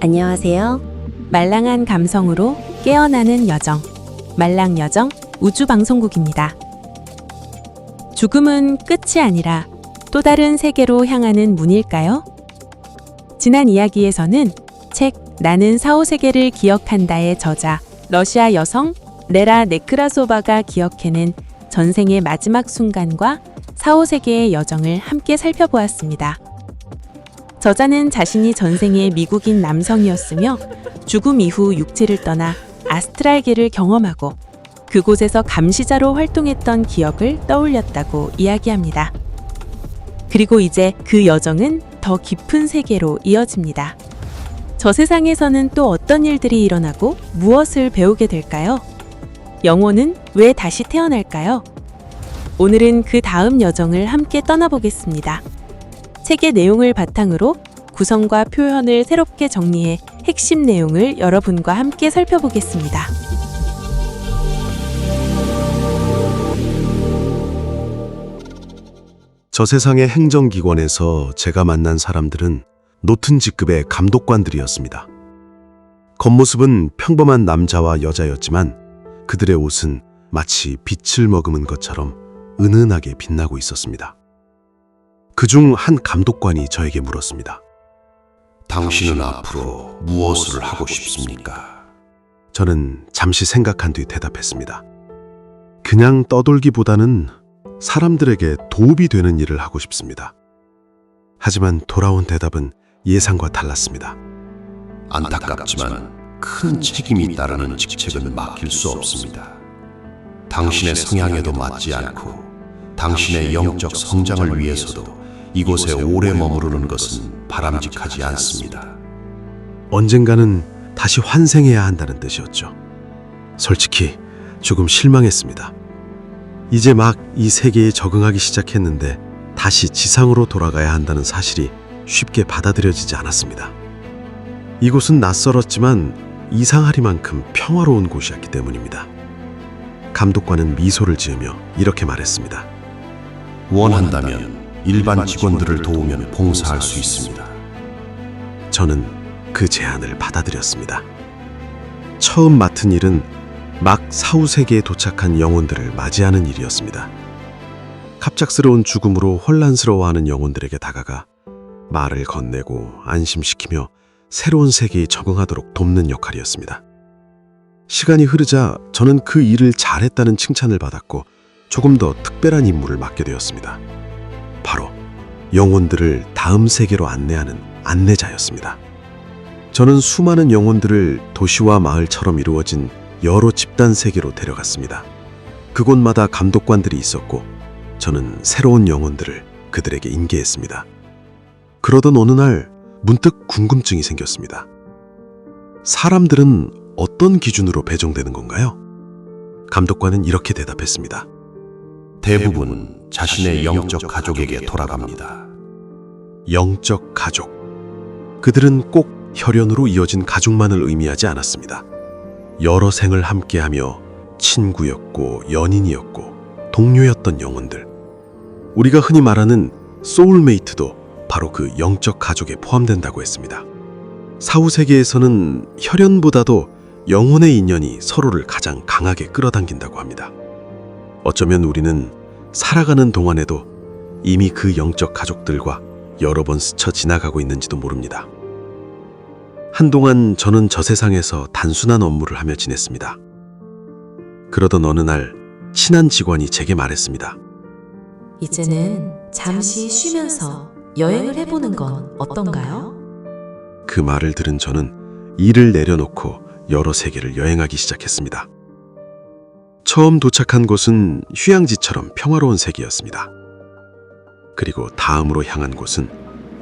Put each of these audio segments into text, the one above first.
안녕하세요. 말랑한 감성으로 깨어나는 여정, 말랑여정 우주방송국입니다. 죽음은 끝이 아니라 또 다른 세계로 향하는 문일까요? 지난 이야기에서는 책 나는 사후세계를 기억한다의 저자 러시아 여성 레라 네크라소바가 기억해낸 전생의 마지막 순간과 사후세계의 여정을 함께 살펴보았습니다. 저자는 자신이 전생의 미국인 남성이었으며 죽음 이후 육체를 떠나 아스트랄계를 경험하고 그곳에서 감시자로 활동했던 기억을 떠올렸다고 이야기합니다. 그리고 이제 그 여정은 더 깊은 세계로 이어집니다. 저 세상에서는 또 어떤 일들이 일어나고 무엇을 배우게 될까요? 영혼은 왜 다시 태어날까요? 오늘은 그 다음 여정을 함께 떠나보겠습니다. 책의 내용을 바탕으로 구성과 표현을 새롭게 정리해 핵심 내용을 여러분과 함께 살펴보겠습니다. 저 세상의 행정기관에서 제가 만난 사람들은 높은 직급의 감독관들이었습니다. 겉모습은 평범한 남자와 여자였지만 그들의 옷은 마치 빛을 머금은 것처럼 은은하게 빛나고 있었습니다. 그중 한 감독관이 저에게 물었습니다. 당신은 앞으로 무엇을 하고 싶습니까? 저는 잠시 생각한 뒤 대답했습니다. 그냥 떠돌기보다는 사람들에게 도움이 되는 일을 하고 싶습니다. 하지만 돌아온 대답은 예상과 달랐습니다. 안타깝지만 큰 책임이 따르는 직책은 맡길 수 없습니다. 당신의 성향에도 맞지 않고 당신의 영적 성장을 위해서도 이곳에 오래 머무르는 것은 바람직하지 않습니다. 언젠가는 다시 환생해야 한다는 뜻이었죠. 솔직히 조금 실망했습니다. 이제 막 이 세계에 적응하기 시작했는데 다시 지상으로 돌아가야 한다는 사실이 쉽게 받아들여지지 않았습니다. 이곳은 낯설었지만 이상하리만큼 평화로운 곳이었기 때문입니다. 감독관은 미소를 지으며 이렇게 말했습니다. 원한다면 일반 직원들을 도우면 봉사할 수 있습니다. 저는 그 제안을 받아들였습니다. 처음 맡은 일은 막 사후세계에 도착한 영혼들을 맞이하는 일이었습니다. 갑작스러운 죽음으로 혼란스러워하는 영혼들에게 다가가 말을 건네고 안심시키며 새로운 세계에 적응하도록 돕는 역할이었습니다. 시간이 흐르자 저는 그 일을 잘했다는 칭찬을 받았고 조금 더 특별한 임무를 맡게 되었습니다. 바로 영혼들을 다음 세계로 안내하는 안내자였습니다. 저는 수많은 영혼들을 도시와 마을처럼 이루어진 여러 집단 세계로 데려갔습니다. 그곳마다 감독관들이 있었고 저는 새로운 영혼들을 그들에게 인계했습니다. 그러던 어느 날 문득 궁금증이 생겼습니다. 사람들은 어떤 기준으로 배정되는 건가요? 감독관은 이렇게 대답했습니다. 대부분 자신의 영적 가족에게 돌아갑니다. 영적 가족. 그들은 꼭 혈연으로 이어진 가족만을 의미하지 않았습니다. 여러 생을 함께하며 친구였고 연인이었고 동료였던 영혼들. 우리가 흔히 말하는 소울메이트도 바로 그 영적 가족에 포함된다고 했습니다. 사후세계에서는 혈연보다도 영혼의 인연이 서로를 가장 강하게 끌어당긴다고 합니다. 어쩌면 우리는 살아가는 동안에도 이미 그 영적 가족들과 여러 번 스쳐 지나가고 있는지도 모릅니다. 한동안 저는 저 세상에서 단순한 업무를 하며 지냈습니다. 그러던 어느 날 친한 직원이 제게 말했습니다. 이제는 잠시 쉬면서 여행을 해보는 건 어떤가요? 그 말을 들은 저는 일을 내려놓고 여러 세계를 여행하기 시작했습니다. 처음 도착한 곳은 휴양지처럼 평화로운 세계였습니다. 그리고 다음으로 향한 곳은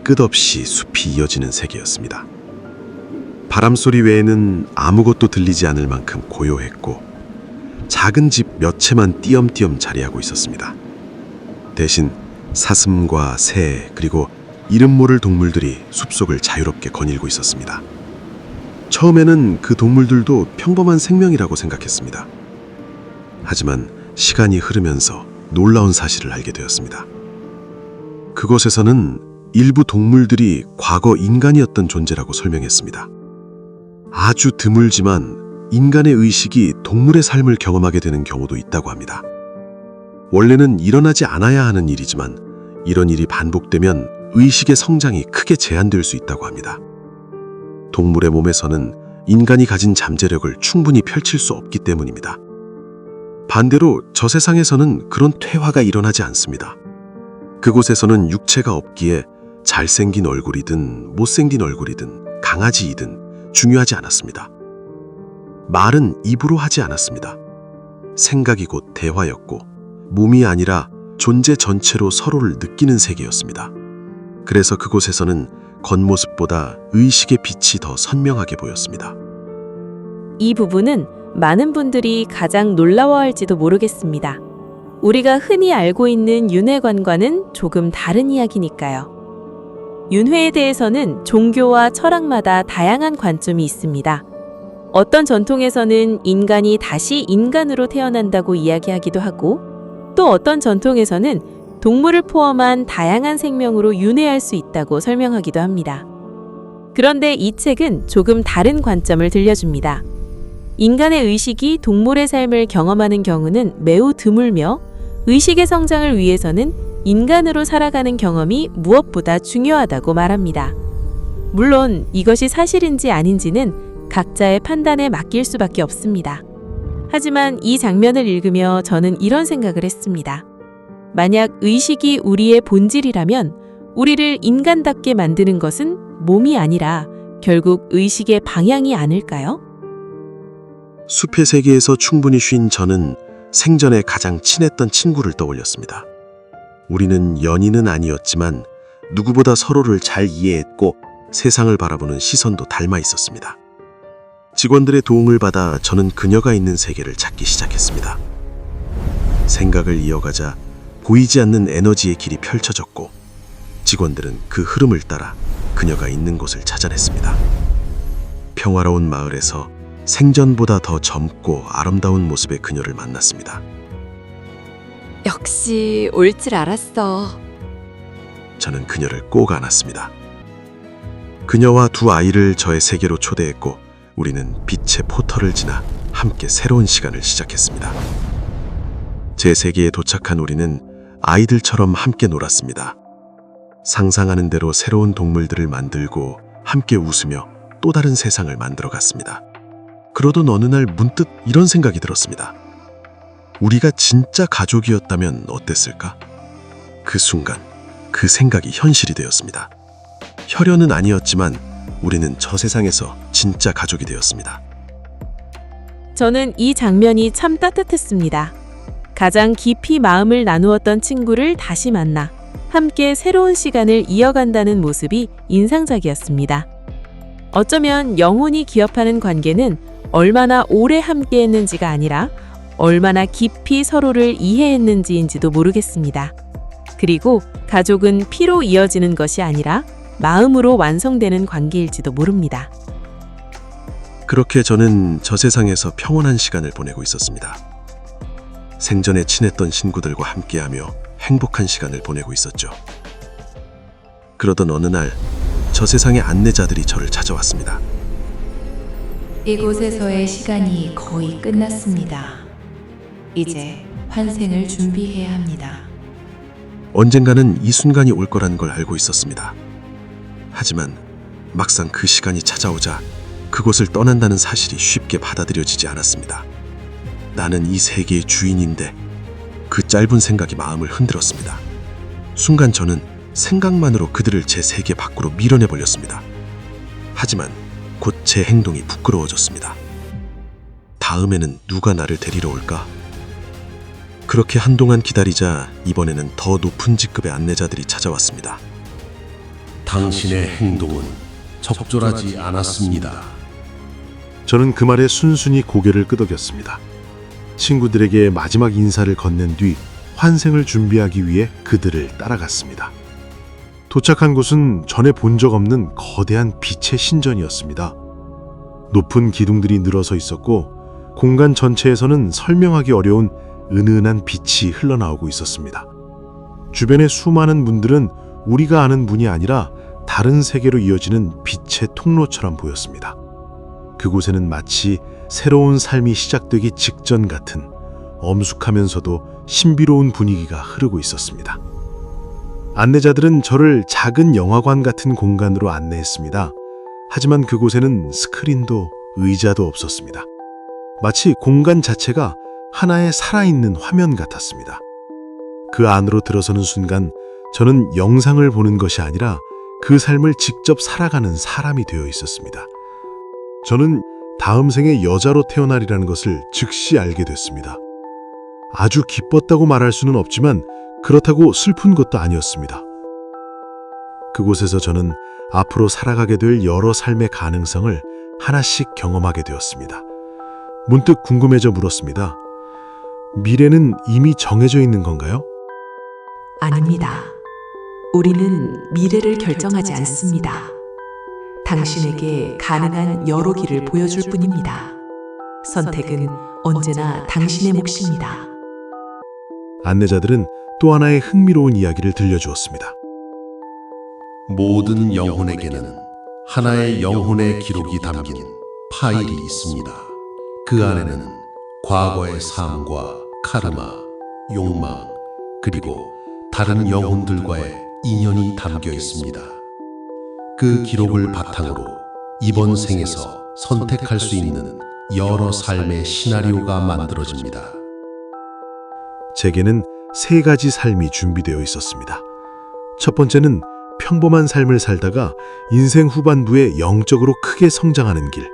끝없이 숲이 이어지는 세계였습니다. 바람소리 외에는 아무것도 들리지 않을 만큼 고요했고 작은 집 몇 채만 띄엄띄엄 자리하고 있었습니다. 대신 사슴과 새 그리고 이름 모를 동물들이 숲속을 자유롭게 거닐고 있었습니다. 처음에는 그 동물들도 평범한 생명이라고 생각했습니다. 하지만 시간이 흐르면서 놀라운 사실을 알게 되었습니다. 그곳에서는 일부 동물들이 과거 인간이었던 존재라고 설명했습니다. 아주 드물지만 인간의 의식이 동물의 삶을 경험하게 되는 경우도 있다고 합니다. 원래는 일어나지 않아야 하는 일이지만 이런 일이 반복되면 의식의 성장이 크게 제한될 수 있다고 합니다. 동물의 몸에서는 인간이 가진 잠재력을 충분히 펼칠 수 없기 때문입니다. 반대로 저 세상에서는 그런 퇴화가 일어나지 않습니다. 그곳에서는 육체가 없기에 잘생긴 얼굴이든 못생긴 얼굴이든 강아지이든 중요하지 않았습니다. 말은 입으로 하지 않았습니다. 생각이 곧 대화였고 몸이 아니라 존재 전체로 서로를 느끼는 세계였습니다. 그래서 그곳에서는 겉모습보다 의식의 빛이 더 선명하게 보였습니다. 이 부분은 많은 분들이 가장 놀라워할지도 모르겠습니다. 우리가 흔히 알고 있는 윤회관과는 조금 다른 이야기니까요. 윤회에 대해서는 종교와 철학마다 다양한 관점이 있습니다. 어떤 전통에서는 인간이 다시 인간으로 태어난다고 이야기하기도 하고, 또 어떤 전통에서는 동물을 포함한 다양한 생명으로 윤회할 수 있다고 설명하기도 합니다. 그런데 이 책은 조금 다른 관점을 들려줍니다. 인간의 의식이 동물의 삶을 경험하는 경우는 매우 드물며 의식의 성장을 위해서는 인간으로 살아가는 경험이 무엇보다 중요하다고 말합니다. 물론 이것이 사실인지 아닌지는 각자의 판단에 맡길 수밖에 없습니다. 하지만 이 장면을 읽으며 저는 이런 생각을 했습니다. 만약 의식이 우리의 본질이라면 우리를 인간답게 만드는 것은 몸이 아니라 결국 의식의 방향이 아닐까요? 숲의 세계에서 충분히 쉰 저는 생전에 가장 친했던 친구를 떠올렸습니다. 우리는 연인은 아니었지만 누구보다 서로를 잘 이해했고 세상을 바라보는 시선도 닮아 있었습니다. 직원들의 도움을 받아 저는 그녀가 있는 세계를 찾기 시작했습니다. 생각을 이어가자 보이지 않는 에너지의 길이 펼쳐졌고 직원들은 그 흐름을 따라 그녀가 있는 곳을 찾아냈습니다. 평화로운 마을에서 생전보다 더 젊고 아름다운 모습의 그녀를 만났습니다. 역시 올 줄 알았어. 저는 그녀를 꼭 안았습니다. 그녀와 두 아이를 저의 세계로 초대했고 우리는 빛의 포털을 지나 함께 새로운 시간을 시작했습니다. 제 세계에 도착한 우리는 아이들처럼 함께 놀았습니다. 상상하는 대로 새로운 동물들을 만들고 함께 웃으며 또 다른 세상을 만들어갔습니다. 그러던 어느 날 문득 이런 생각이 들었습니다. 우리가 진짜 가족이었다면 어땠을까? 그 순간 그 생각이 현실이 되었습니다. 혈연은 아니었지만 우리는 저 세상에서 진짜 가족이 되었습니다. 저는 이 장면이 참 따뜻했습니다. 가장 깊이 마음을 나누었던 친구를 다시 만나 함께 새로운 시간을 이어간다는 모습이 인상적이었습니다. 어쩌면 영혼이 기업하는 관계는 얼마나 오래 함께했는지가 아니라 얼마나 깊이 서로를 이해했는지인지도 모르겠습니다. 그리고 가족은 피로 이어지는 것이 아니라 마음으로 완성되는 관계일지도 모릅니다. 그렇게 저는 저 세상에서 평온한 시간을 보내고 있었습니다. 생전에 친했던 친구들과 함께하며 행복한 시간을 보내고 있었죠. 그러던 어느 날 저 세상의 안내자들이 저를 찾아왔습니다. 이곳에서의 시간이 거의 끝났습니다. 이제 환생을 준비해야 합니다. 언젠가는 이 순간이 올 거라는 걸 알고 있었습니다. 하지만 막상 그 시간이 찾아오자 그곳을 떠난다는 사실이 쉽게 받아들여지지 않았습니다. 나는 이 세계의 주인인데 그 짧은 생각이 마음을 흔들었습니다. 순간 저는 생각만으로 그들을 제 세계 밖으로 밀어내버렸습니다. 하지만 곧 제 행동이 부끄러워졌습니다. 다음에는 누가 나를 데리러 올까? 그렇게 한동안 기다리자 이번에는 더 높은 직급의 안내자들이 찾아왔습니다. 당신의 행동은 적절하지 않았습니다. 저는 그 말에 순순히 고개를 끄덕였습니다. 친구들에게 마지막 인사를 건넨 뒤 환생을 준비하기 위해 그들을 따라갔습니다. 도착한 곳은 전에 본 적 없는 거대한 빛의 신전이었습니다. 높은 기둥들이 늘어서 있었고 공간 전체에서는 설명하기 어려운 은은한 빛이 흘러나오고 있었습니다. 주변의 수많은 문들은 우리가 아는 문이 아니라 다른 세계로 이어지는 빛의 통로처럼 보였습니다. 그곳에는 마치 새로운 삶이 시작되기 직전 같은 엄숙하면서도 신비로운 분위기가 흐르고 있었습니다. 안내자들은 저를 작은 영화관 같은 공간으로 안내했습니다. 하지만 그곳에는 스크린도 의자도 없었습니다. 마치 공간 자체가 하나의 살아있는 화면 같았습니다. 그 안으로 들어서는 순간 저는 영상을 보는 것이 아니라 그 삶을 직접 살아가는 사람이 되어 있었습니다. 저는 다음 생에 여자로 태어나리라는 것을 즉시 알게 됐습니다. 아주 기뻤다고 말할 수는 없지만 그렇다고 슬픈 것도 아니었습니다. 그곳에서 저는 앞으로 살아가게 될 여러 삶의 가능성을 하나씩 경험하게 되었습니다. 문득 궁금해져 물었습니다. 미래는 이미 정해져 있는 건가요? 아닙니다. 우리는 미래를 결정하지 않습니다. 당신에게 가능한 여러 길을 보여줄 뿐입니다. 선택은 언제나 당신의 몫입니다. 안내자들은 또 하나의 흥미로운 이야기를 들려주었습니다. 모든 영혼에게는 하나의 영혼의 기록이 담긴 파일이 있습니다. 그 안에는 과거의 삶과 카르마, 욕망, 그리고 다른 영혼들과의 인연이 담겨 있습니다. 그 기록을 바탕으로 이번 생에서 선택할 수 있는 여러 삶의 시나리오가 만들어집니다. 제게는 3가지 삶이 준비되어 있었습니다. 첫 번째는 평범한 삶을 살다가 인생 후반부에 영적으로 크게 성장하는 길.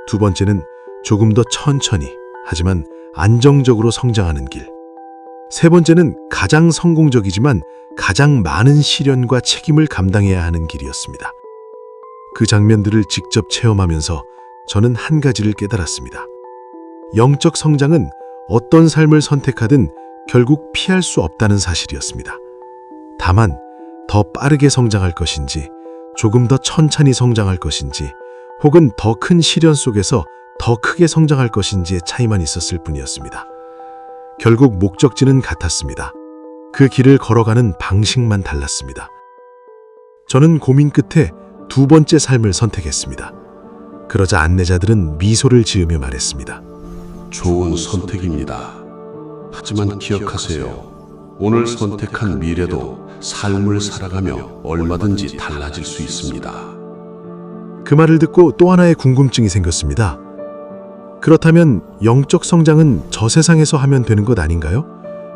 두 번째는 조금 더 천천히 하지만 안정적으로 성장하는 길. 세 번째는 가장 성공적이지만 가장 많은 시련과 책임을 감당해야 하는 길이었습니다. 그 장면들을 직접 체험하면서 저는 한 가지를 깨달았습니다. 영적 성장은 어떤 삶을 선택하든 결국 피할 수 없다는 사실이었습니다. 다만 더 빠르게 성장할 것인지, 조금 더 천천히 성장할 것인지, 혹은 더 큰 시련 속에서 더 크게 성장할 것인지의 차이만 있었을 뿐이었습니다. 결국 목적지는 같았습니다. 그 길을 걸어가는 방식만 달랐습니다. 저는 고민 끝에 2번째 삶을 선택했습니다. 그러자 안내자들은 미소를 지으며 말했습니다. 좋은 선택입니다. 하지만 기억하세요. 오늘 선택한 미래도 삶을 살아가며 얼마든지 달라질 수 있습니다. 그 말을 듣고 또 하나의 궁금증이 생겼습니다. 그렇다면 영적 성장은 저 세상에서 하면 되는 것 아닌가요?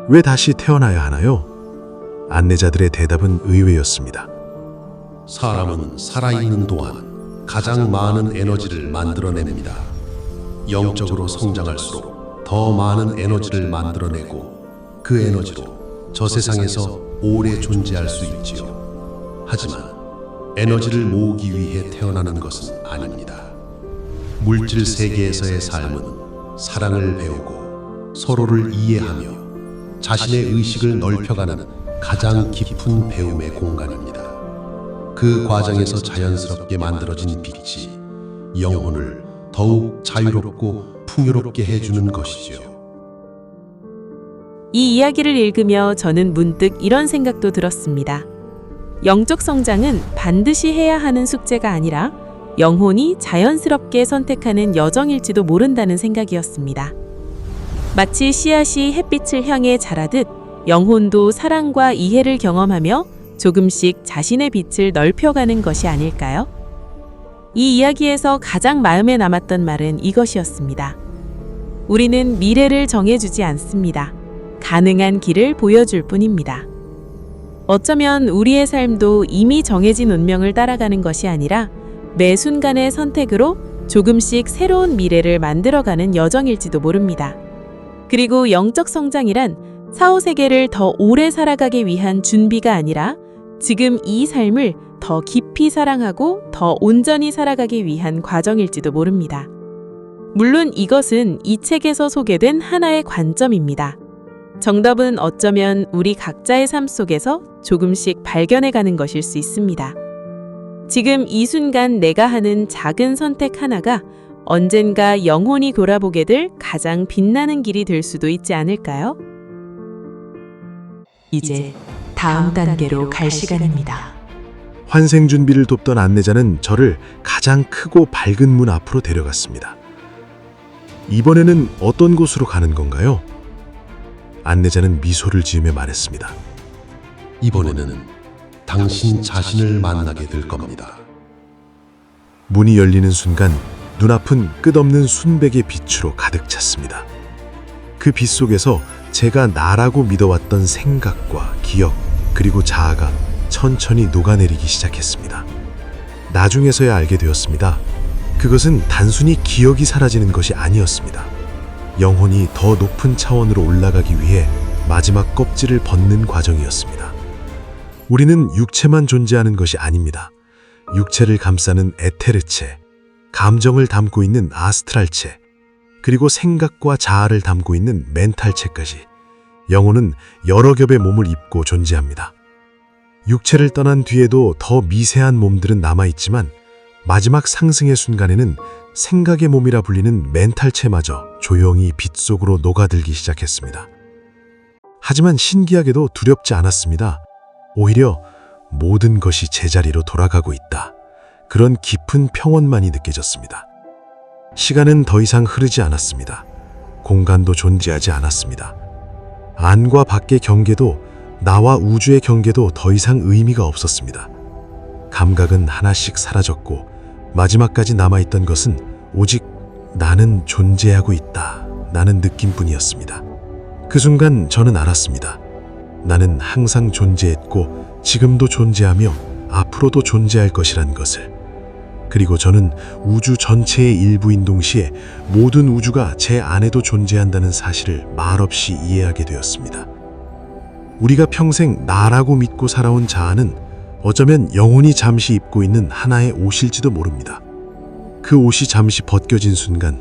왜 다시 태어나야 하나요? 안내자들의 대답은 의외였습니다. 사람은 살아있는 동안 가장 많은 에너지를 만들어냅니다. 영적으로 성장할수록 더 많은 에너지를 만들어내고 그 에너지로 저 세상에서 오래 존재할 수 있지요. 하지만 에너지를 모으기 위해 태어나는 것은 아닙니다. 물질 세계에서의 삶은 사랑을 배우고 서로를 이해하며 자신의 의식을 넓혀가는 가장 깊은 배움의 공간입니다. 그 과정에서 자연스럽게 만들어진 빛이 영혼을 더욱 자유롭고 풍요롭게 해주는 것이죠. 이 이야기를 읽으며 저는 문득 이런 생각도 들었습니다. 영적 성장은 반드시 해야 하는 숙제가 아니라 영혼이 자연스럽게 선택하는 여정일지도 모른다는 생각이었습니다. 마치 씨앗이 햇빛을 향해 자라듯 영혼도 사랑과 이해를 경험하며 조금씩 자신의 빛을 넓혀가는 것이 아닐까요? 이 이야기에서 가장 마음에 남았던 말은 이것이었습니다. 우리는 미래를 정해주지 않습니다. 가능한 길을 보여줄 뿐입니다. 어쩌면 우리의 삶도 이미 정해진 운명을 따라가는 것이 아니라 매 순간의 선택으로 조금씩 새로운 미래를 만들어가는 여정일지도 모릅니다. 그리고 영적 성장이란 사후세계를 더 오래 살아가기 위한 준비가 아니라 지금 이 삶을 더 깊이 사랑하고 더 온전히 살아가기 위한 과정일지도 모릅니다. 물론 이것은 이 책에서 소개된 하나의 관점입니다. 정답은 어쩌면 우리 각자의 삶 속에서 조금씩 발견해가는 것일 수 있습니다. 지금 이 순간 내가 하는 작은 선택 하나가 언젠가 영혼이 돌아보게 될 가장 빛나는 길이 될 수도 있지 않을까요? 이제 다음 단계로 갈 시간입니다. 환생 준비를 돕던 안내자는 저를 가장 크고 밝은 문 앞으로 데려갔습니다. 이번에는 어떤 곳으로 가는 건가요? 안내자는 미소를 지으며 말했습니다. 이번에는 당신 자신을 만나게 될 겁니다. 문이 열리는 순간 눈앞은 끝없는 순백의 빛으로 가득 찼습니다. 그 빛 속에서 제가 나라고 믿어왔던 생각과 기억 그리고 자아가 천천히 녹아내리기 시작했습니다. 나중에서야 알게 되었습니다. 그것은 단순히 기억이 사라지는 것이 아니었습니다. 영혼이 더 높은 차원으로 올라가기 위해 마지막 껍질을 벗는 과정이었습니다. 우리는 육체만 존재하는 것이 아닙니다. 육체를 감싸는 에테르체, 감정을 담고 있는 아스트랄체, 그리고 생각과 자아를 담고 있는 멘탈체까지 영혼은 여러 겹의 몸을 입고 존재합니다. 육체를 떠난 뒤에도 더 미세한 몸들은 남아있지만 마지막 상승의 순간에는 생각의 몸이라 불리는 멘탈체마저 조용히 빛 속으로 녹아들기 시작했습니다. 하지만 신기하게도 두렵지 않았습니다. 오히려 모든 것이 제자리로 돌아가고 있다. 그런 깊은 평온만이 느껴졌습니다. 시간은 더 이상 흐르지 않았습니다. 공간도 존재하지 않았습니다. 안과 밖의 경계도 나와 우주의 경계도 더 이상 의미가 없었습니다. 감각은 하나씩 사라졌고 마지막까지 남아있던 것은 오직 나는 존재하고 있다. 나는 느낌뿐이었습니다. 그 순간 저는 알았습니다. 나는 항상 존재했고 지금도 존재하며 앞으로도 존재할 것이란 것을. 그리고 저는 우주 전체의 일부인 동시에 모든 우주가 제 안에도 존재한다는 사실을 말없이 이해하게 되었습니다. 우리가 평생 나라고 믿고 살아온 자아는 어쩌면 영혼이 잠시 입고 있는 하나의 옷일지도 모릅니다. 그 옷이 잠시 벗겨진 순간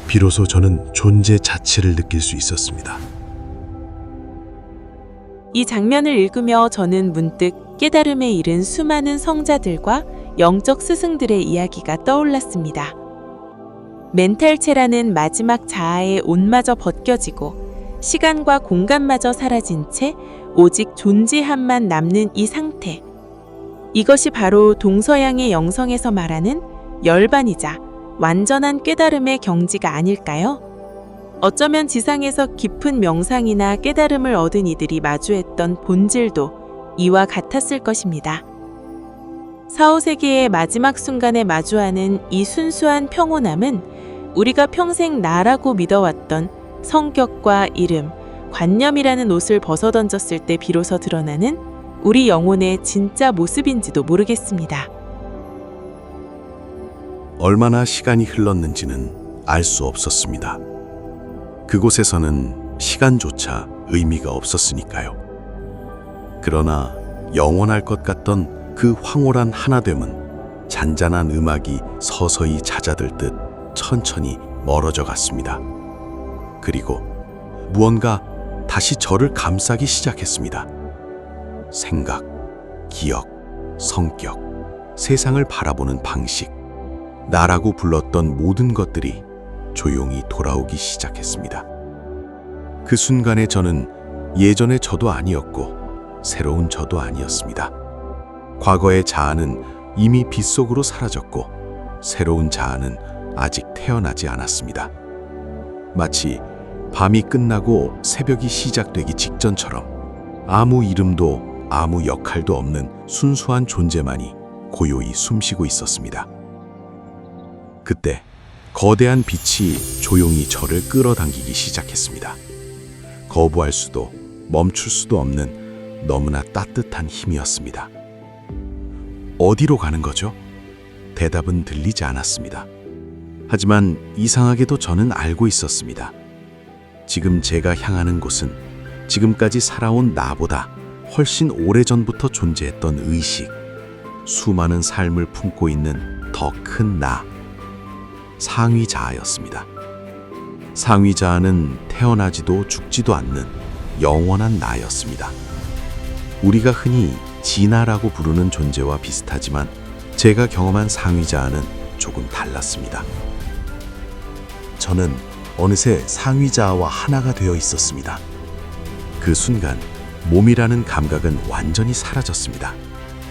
비로소 저는 존재 자체를 느낄 수 있었습니다. 이 장면을 읽으며 저는 문득 깨달음에 이른 수많은 성자들과 영적 스승들의 이야기가 떠올랐습니다. 멘탈체라는 마지막 자아의 옷마저 벗겨지고 시간과 공간마저 사라진 채 오직 존재함만 남는 이 상태. 이것이 바로 동서양의 영성에서 말하는 열반이자 완전한 깨달음의 경지가 아닐까요? 어쩌면 지상에서 깊은 명상이나 깨달음을 얻은 이들이 마주했던 본질도 이와 같았을 것입니다. 사후세계의 마지막 순간에 마주하는 이 순수한 평온함은 우리가 평생 나라고 믿어왔던 성격과 이름, 관념이라는 옷을 벗어던졌을 때 비로소 드러나는 우리 영혼의 진짜 모습인지도 모르겠습니다. 얼마나 시간이 흘렀는지는 알 수 없었습니다. 그곳에서는 시간조차 의미가 없었으니까요. 그러나 영원할 것 같던 그 황홀한 하나됨은 잔잔한 음악이 서서히 잦아들 듯 천천히 멀어져 갔습니다. 그리고 무언가 다시 저를 감싸기 시작했습니다. 생각, 기억, 성격, 세상을 바라보는 방식, 나라고 불렀던 모든 것들이 조용히 돌아오기 시작했습니다. 그 순간에 저는 예전의 저도 아니었고 새로운 저도 아니었습니다. 과거의 자아는 이미 빛 속으로 사라졌고 새로운 자아는 아직 태어나지 않았습니다. 마치 밤이 끝나고 새벽이 시작되기 직전처럼 아무 이름도 아무 역할도 없는 순수한 존재만이 고요히 숨쉬고 있었습니다. 그때 거대한 빛이 조용히 저를 끌어당기기 시작했습니다. 거부할 수도 멈출 수도 없는 너무나 따뜻한 힘이었습니다. 어디로 가는 거죠? 대답은 들리지 않았습니다. 하지만 이상하게도 저는 알고 있었습니다. 지금 제가 향하는 곳은 지금까지 살아온 나보다 훨씬 오래전부터 존재했던 의식, 수많은 삶을 품고 있는 더 큰 나, 상위자아였습니다. 상위자아는 태어나지도 죽지도 않는 영원한 나였습니다. 우리가 흔히 진화라고 부르는 존재와 비슷하지만 제가 경험한 상위자아는 조금 달랐습니다. 저는 어느새 상위자아와 하나가 되어 있었습니다. 그 순간 몸이라는 감각은 완전히 사라졌습니다.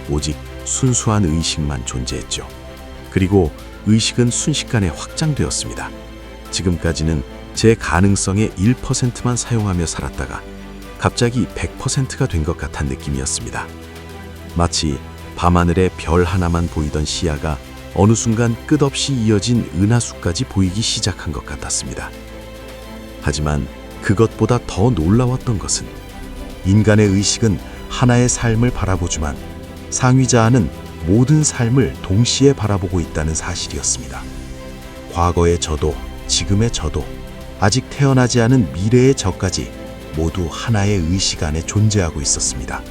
오직 순수한 의식만 존재했죠. 그리고 의식은 순식간에 확장되었습니다. 지금까지는 제 가능성의 1%만 사용하며 살았다가 갑자기 100%가 된 것 같은 느낌이었습니다. 마치 밤하늘에 별 하나만 보이던 시야가 어느 순간 끝없이 이어진 은하수까지 보이기 시작한 것 같았습니다. 하지만 그것보다 더 놀라웠던 것은 인간의 의식은 하나의 삶을 바라보지만 상위자아는 모든 삶을 동시에 바라보고 있다는 사실이었습니다. 과거의 저도, 지금의 저도, 아직 태어나지 않은 미래의 저까지 모두 하나의 의식 안에 존재하고 있었습니다.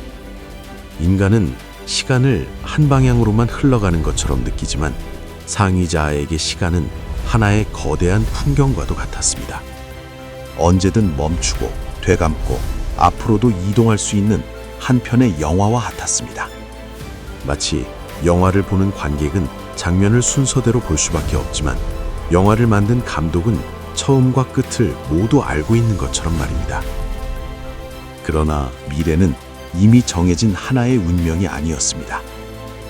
인간은 시간을 한 방향으로만 흘러가는 것처럼 느끼지만 상위자아에게 시간은 하나의 거대한 풍경과도 같았습니다. 언제든 멈추고 되감고 앞으로도 이동할 수 있는 한 편의 영화와 같았습니다. 마치 영화를 보는 관객은 장면을 순서대로 볼 수밖에 없지만 영화를 만든 감독은 처음과 끝을 모두 알고 있는 것처럼 말입니다. 그러나 미래는 이미 정해진 하나의 운명이 아니었습니다.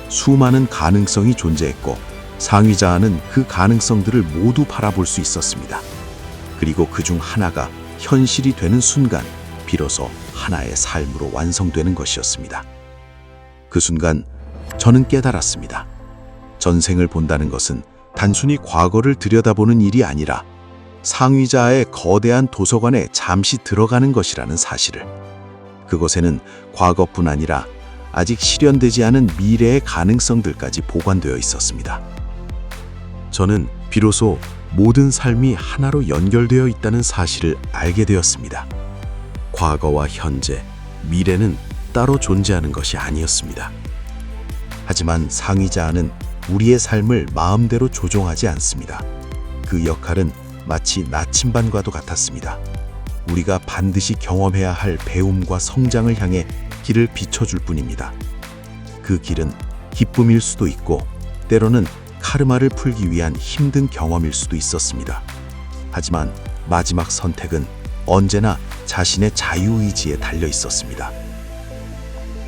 수많은 가능성이 존재했고 상위자아는 그 가능성들을 모두 바라볼 수 있었습니다. 그리고 그중 하나가 현실이 되는 순간 비로소 하나의 삶으로 완성되는 것이었습니다. 그 순간 저는 깨달았습니다. 전생을 본다는 것은 단순히 과거를 들여다보는 일이 아니라 상위자아의 거대한 도서관에 잠시 들어가는 것이라는 사실을. 그곳에는 과거뿐 아니라 아직 실현되지 않은 미래의 가능성들까지 보관되어 있었습니다. 저는 비로소 모든 삶이 하나로 연결되어 있다는 사실을 알게 되었습니다. 과거와 현재, 미래는 따로 존재하는 것이 아니었습니다. 하지만 상위자아는 우리의 삶을 마음대로 조종하지 않습니다. 그 역할은 마치 나침반과도 같았습니다. 우리가 반드시 경험해야 할 배움과 성장을 향해 길을 비춰줄 뿐입니다. 그 길은 기쁨일 수도 있고 때로는 카르마를 풀기 위한 힘든 경험일 수도 있었습니다. 하지만 마지막 선택은 언제나 자신의 자유의지에 달려 있었습니다.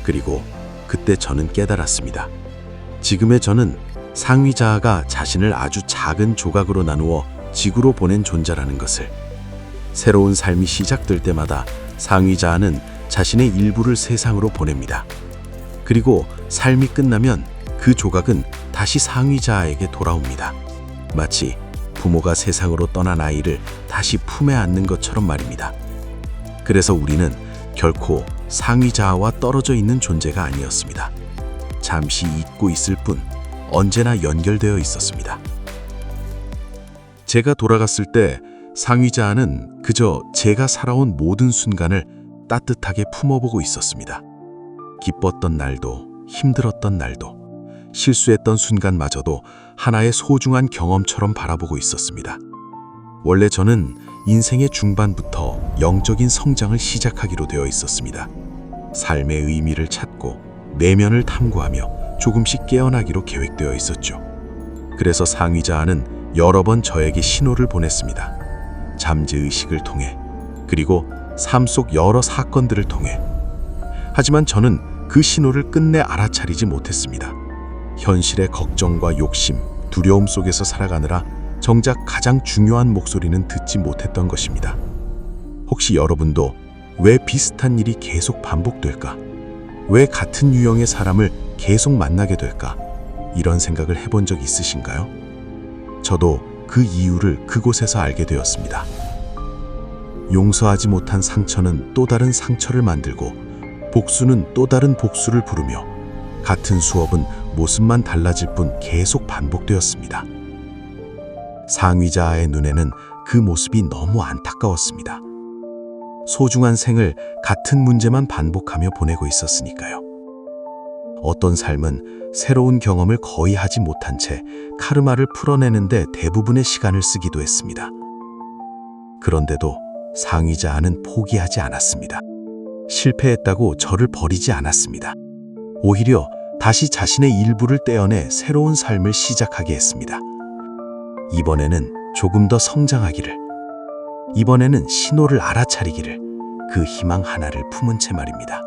그리고 그때 저는 깨달았습니다. 지금의 저는 상위자아가 자신을 아주 작은 조각으로 나누어 지구로 보낸 존재라는 것을. 새로운 삶이 시작될 때마다 상위자아는 자신의 일부를 세상으로 보냅니다. 그리고 삶이 끝나면 그 조각은 다시 상위자아에게 돌아옵니다. 마치 부모가 세상으로 떠난 아이를 다시 품에 안는 것처럼 말입니다. 그래서 우리는 결코 상위자아와 떨어져 있는 존재가 아니었습니다. 잠시 잊고 있을 뿐 언제나 연결되어 있었습니다. 제가 돌아갔을 때 상위자아는 그저 제가 살아온 모든 순간을 따뜻하게 품어보고 있었습니다. 기뻤던 날도, 힘들었던 날도, 실수했던 순간마저도 하나의 소중한 경험처럼 바라보고 있었습니다. 원래 저는 인생의 중반부터 영적인 성장을 시작하기로 되어 있었습니다. 삶의 의미를 찾고 내면을 탐구하며 조금씩 깨어나기로 계획되어 있었죠. 그래서 상위자아는 여러 번 저에게 신호를 보냈습니다. 잠재의식을 통해, 그리고 삶 속 여러 사건들을 통해. 하지만 저는 그 신호를 끝내 알아차리지 못했습니다. 현실의 걱정과 욕심, 두려움 속에서 살아가느라 정작 가장 중요한 목소리는 듣지 못했던 것입니다. 혹시 여러분도 왜 비슷한 일이 계속 반복될까? 왜 같은 유형의 사람을 계속 만나게 될까? 이런 생각을 해본 적 있으신가요? 저도 그 이유를 그곳에서 알게 되었습니다. 용서하지 못한 상처는 또 다른 상처를 만들고 복수는 또 다른 복수를 부르며 같은 수업은 모습만 달라질 뿐 계속 반복되었습니다. 상위자아의 눈에는 그 모습이 너무 안타까웠습니다. 소중한 생을 같은 문제만 반복하며 보내고 있었으니까요. 어떤 삶은 새로운 경험을 거의 하지 못한 채 카르마를 풀어내는데 대부분의 시간을 쓰기도 했습니다. 그런데도 상위자아는 포기하지 않았습니다. 실패했다고 저를 버리지 않았습니다. 오히려 다시 자신의 일부를 떼어내 새로운 삶을 시작하게 했습니다. 이번에는 조금 더 성장하기를, 이번에는 신호를 알아차리기를, 그 희망 하나를 품은 채 말입니다.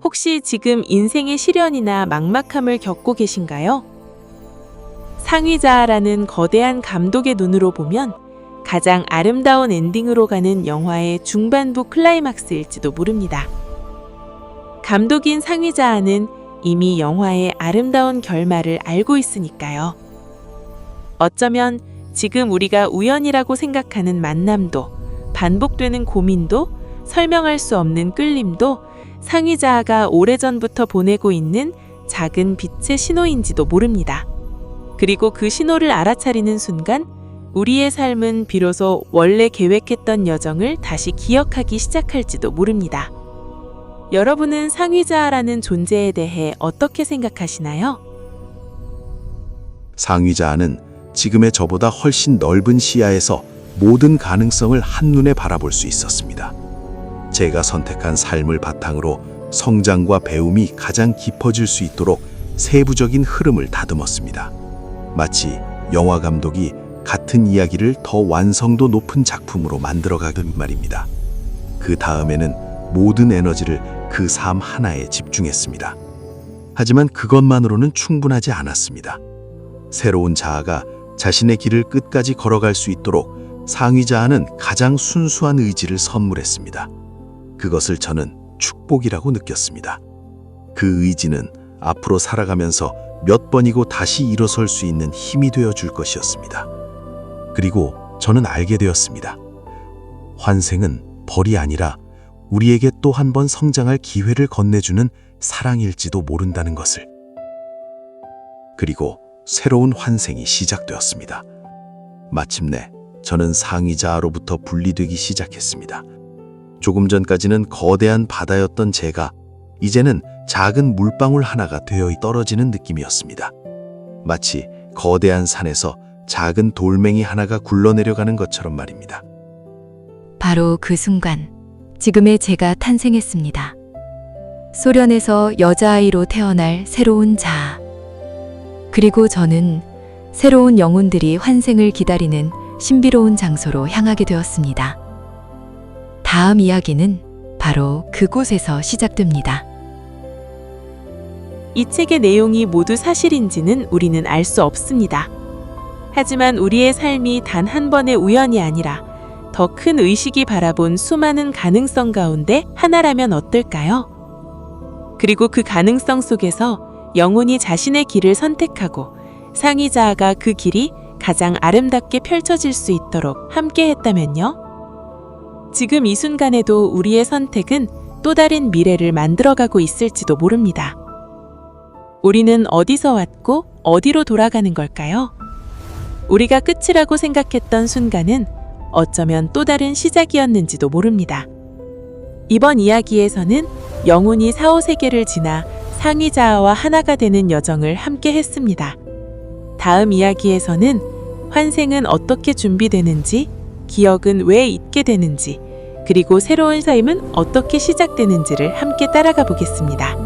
혹시 지금 인생의 시련이나 막막함을 겪고 계신가요? 상위자아라는 거대한 감독의 눈으로 보면 가장 아름다운 엔딩으로 가는 영화의 중반부 클라이막스일지도 모릅니다. 감독인 상위자아는 이미 영화의 아름다운 결말을 알고 있으니까요. 어쩌면 지금 우리가 우연이라고 생각하는 만남도, 반복되는 고민도, 설명할 수 없는 끌림도 상위자아가 오래전부터 보내고 있는 작은 빛의 신호인지도 모릅니다. 그리고 그 신호를 알아차리는 순간 우리의 삶은 비로소 원래 계획했던 여정을 다시 기억하기 시작할지도 모릅니다. 여러분은 상위자아라는 존재에 대해 어떻게 생각하시나요? 상위자아는 지금의 저보다 훨씬 넓은 시야에서 모든 가능성을 한눈에 바라볼 수 있었습니다. 제가 선택한 삶을 바탕으로 성장과 배움이 가장 깊어질 수 있도록 세부적인 흐름을 다듬었습니다. 마치 영화 감독이 같은 이야기를 더 완성도 높은 작품으로 만들어가던 말입니다. 그 다음에는 모든 에너지를 그 삶 하나에 집중했습니다. 하지만 그것만으로는 충분하지 않았습니다. 새로운 자아가 자신의 길을 끝까지 걸어갈 수 있도록 상위자아는 가장 순수한 의지를 선물했습니다. 그것을 저는 축복이라고 느꼈습니다. 그 의지는 앞으로 살아가면서 몇 번이고 다시 일어설 수 있는 힘이 되어줄 것이었습니다. 그리고 저는 알게 되었습니다. 환생은 벌이 아니라 우리에게 또 한 번 성장할 기회를 건네주는 사랑일지도 모른다는 것을. 그리고 새로운 환생이 시작되었습니다. 마침내 저는 상위자아로부터 분리되기 시작했습니다. 조금 전까지는 거대한 바다였던 제가 이제는 작은 물방울 하나가 되어 떨어지는 느낌이었습니다. 마치 거대한 산에서 작은 돌멩이 하나가 굴러내려가는 것처럼 말입니다. 바로 그 순간 지금의 제가 탄생했습니다. 소련에서 여자아이로 태어날 새로운 자아. 그리고 저는 새로운 영혼들이 환생을 기다리는 신비로운 장소로 향하게 되었습니다. 다음 이야기는 바로 그곳에서 시작됩니다. 이 책의 내용이 모두 사실인지는 우리는 알 수 없습니다. 하지만 우리의 삶이 단 한 번의 우연이 아니라 더 큰 의식이 바라본 수많은 가능성 가운데 하나라면 어떨까요? 그리고 그 가능성 속에서 영혼이 자신의 길을 선택하고 상위자아가 그 길이 가장 아름답게 펼쳐질 수 있도록 함께 했다면요? 지금 이 순간에도 우리의 선택은 또 다른 미래를 만들어가고 있을지도 모릅니다. 우리는 어디서 왔고 어디로 돌아가는 걸까요? 우리가 끝이라고 생각했던 순간은 어쩌면 또 다른 시작이었는지도 모릅니다. 이번 이야기에서는 영혼이 4, 5세계를 지나 상위자아와 하나가 되는 여정을 함께 했습니다. 다음 이야기에서는 환생은 어떻게 준비되는지, 기억은 왜 잊게 되는지, 그리고 새로운 삶은 어떻게 시작되는지를 함께 따라가 보겠습니다.